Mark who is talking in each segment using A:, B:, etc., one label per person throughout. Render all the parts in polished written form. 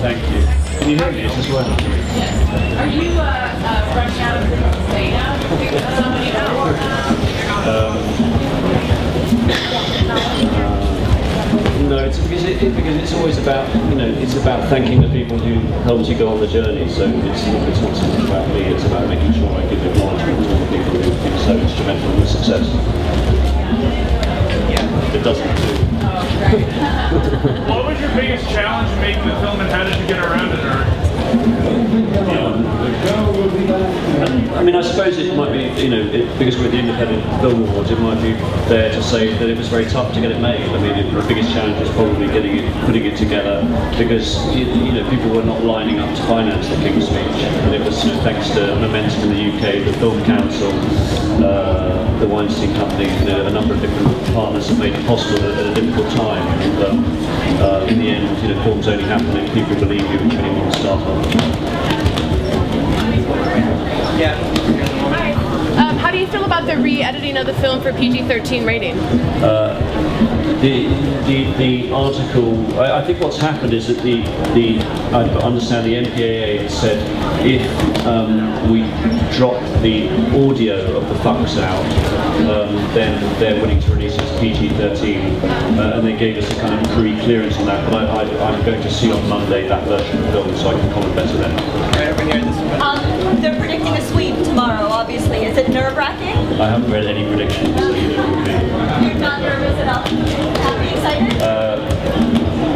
A: thank you. Can you hear me as well?
B: Yes. Are you running out of things to say now? Somebody
A: No, it's because it's always about, you know, it's about thanking the people who helped you go on the journey. So it's not so much about me. It's about making sure I give acknowledgement to all the people who've been so instrumental in the success. It doesn't do.
C: What was your biggest challenge in making the film, and how did you get around it, Eric?
A: I mean, I suppose it might be, you know, because we're the Independent Film Awards, it might be fair to say that it was very tough to get it made. I mean, the biggest challenge was probably putting it together, because you know, people were not lining up to finance the King's Speech, and it was, you know, thanks to Momentum in the UK, the Film Council, the Weinstein Company, you know, a number of different partners have made it possible at a difficult time. And in the end, you know, films only happen if people believe you and you want to start on.
D: Yeah.
E: Hi. How do you feel about the re-editing of the film for PG-13 rating?
A: The article, I think what's happened is that I understand the MPAA has said if we drop the audio of the fucks out, then they're willing to release it as PG-13, and they gave us a kind of pre-clearance on that, but I'm going to see on Monday that version of the film, so I can comment better then.
D: Right over here, this one.
F: They're predicting a sweep tomorrow, obviously. Is it nerve-wracking?
A: I haven't read any predictions, so you know.
F: You're not nervous at all? Are you excited?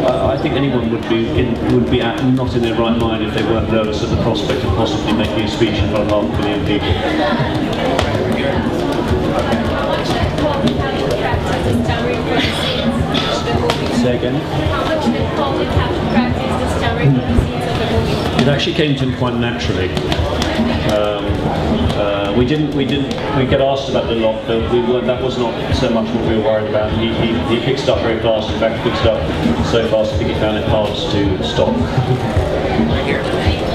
A: I think anyone would be not in their right mind if they weren't nervous at the prospect of possibly making a speech in front of 500 million people. Say again? It actually came to him quite naturally. We get asked about it a lot, but that was not so much what we were worried about. He picked it up very fast. In fact, he picked it up so fast I think he found it hard to stop.
D: Right here.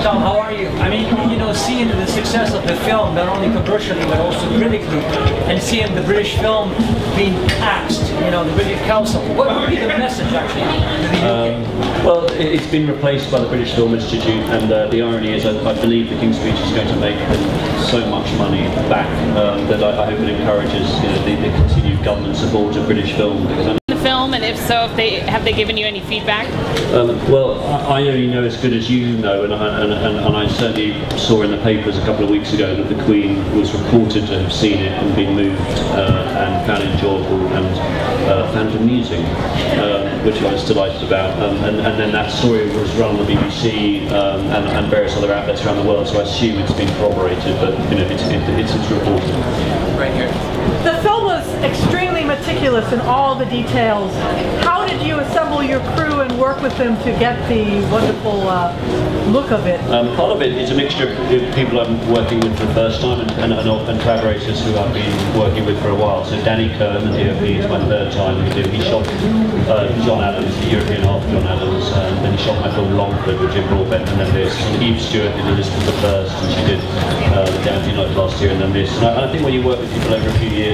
D: Tom, how are you? I mean, you know, seeing the success of the film, not only commercially but also critically, and seeing the British film being axed, you know, the British Council, what would be the message actually to the UK?
A: Well, it's been replaced by the British Film Institute, and the irony is I believe the King's Speech is going to make them so much money back that I hope it encourages, you know, the continued government support of British film. Because
E: film, and if so, have they given you any feedback?
A: Well, I only know as good as you know, and I certainly saw in the papers a couple of weeks ago that the Queen was reported to have seen it and been moved and found it enjoyable and found it amusing, which I was delighted about. And then that story was run on the BBC and various other outlets around the world, so I assume it's been corroborated, but you know, it's reported.
D: Right here.
G: The film was extremely meticulous in all the details. How did you assemble your crew and work with them to get the wonderful look of it?
A: Part of it is a mixture of people I'm working with for the first time and collaborators who I've been working with for a while. So Danny Kern, the DOP, is my third time. He shot John Adams, the European half of John Adams, and then he shot my film Longford with Jim Broadbent, and then there's Eve Stewart in Elizabeth I, and she did the Downton United last year, and then this. And I think when you work with people over a few years,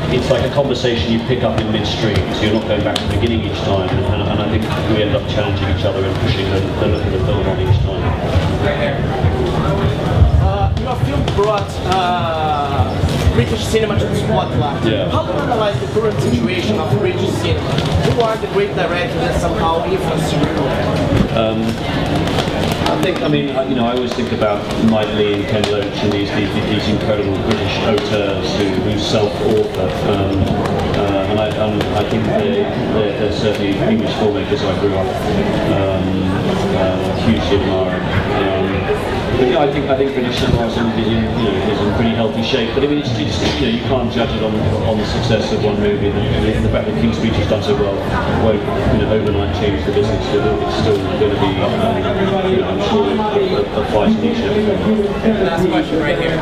A: it's like a conversation you pick up in midstream, so you're not going back to the beginning each time, and I think we end up challenging each other and pushing the look of the film on each time.
H: Your film brought British cinema to the spotlight.
A: Yeah.
H: How do you analyze the current situation of British cinema? Who are the great directors that somehow influence you?
A: I mean, you know, I always think about Mike Leigh and Ken Loach and these incredible British auteurs who self-author, and I think they're certainly English filmmakers I grew up hugely admiring. But yeah, I think British cinema is in pretty healthy shape. But I mean, it's you know, you can't judge it on the success of one movie. The fact that King's Speech has done so well won't, you know, overnight change the business. It's still going to be, you know, I'm sure a fight in each film.
D: Last question right here.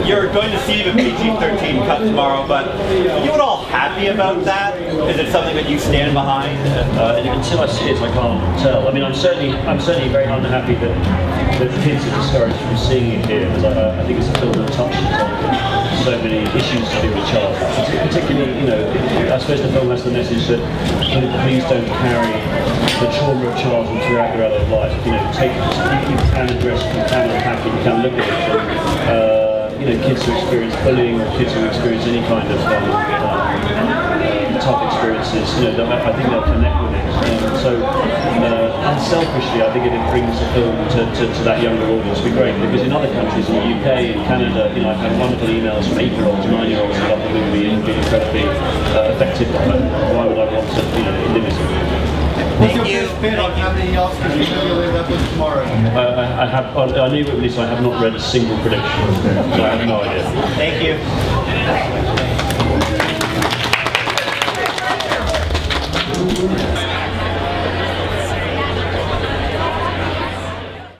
I: You're going to see the PG-13 cut tomorrow, but are you at all happy about that? Is it something that you stand behind?
A: Until I see it, I can't tell. I mean, I'm certainly very unhappy that the kids are discouraged from seeing it here, because I think it's a film that touches on so many issues to do with childhood. Particularly, you know, I suppose the film has the message that please don't carry the trauma of childhood throughout your adult life. You know, you can address, you can unpack it, you can look at it. You know, kids who experience bullying, or kids who experience any kind of tough experiences, you know, I think they'll connect with it. Unselfishly, I think it brings the film to that younger audience. It'd be great, because in other countries, in the UK, in Canada, you know, I've had wonderful emails from 8-year-olds, 9-year-olds who love the movie and been incredibly affected by it. Why would I want to, you know, limit it?
J: What's your best bet on how many Oscars you know you'll end up with tomorrow?
A: I knew it would release, I have not read a single prediction, so I have no idea.
I: Thank you.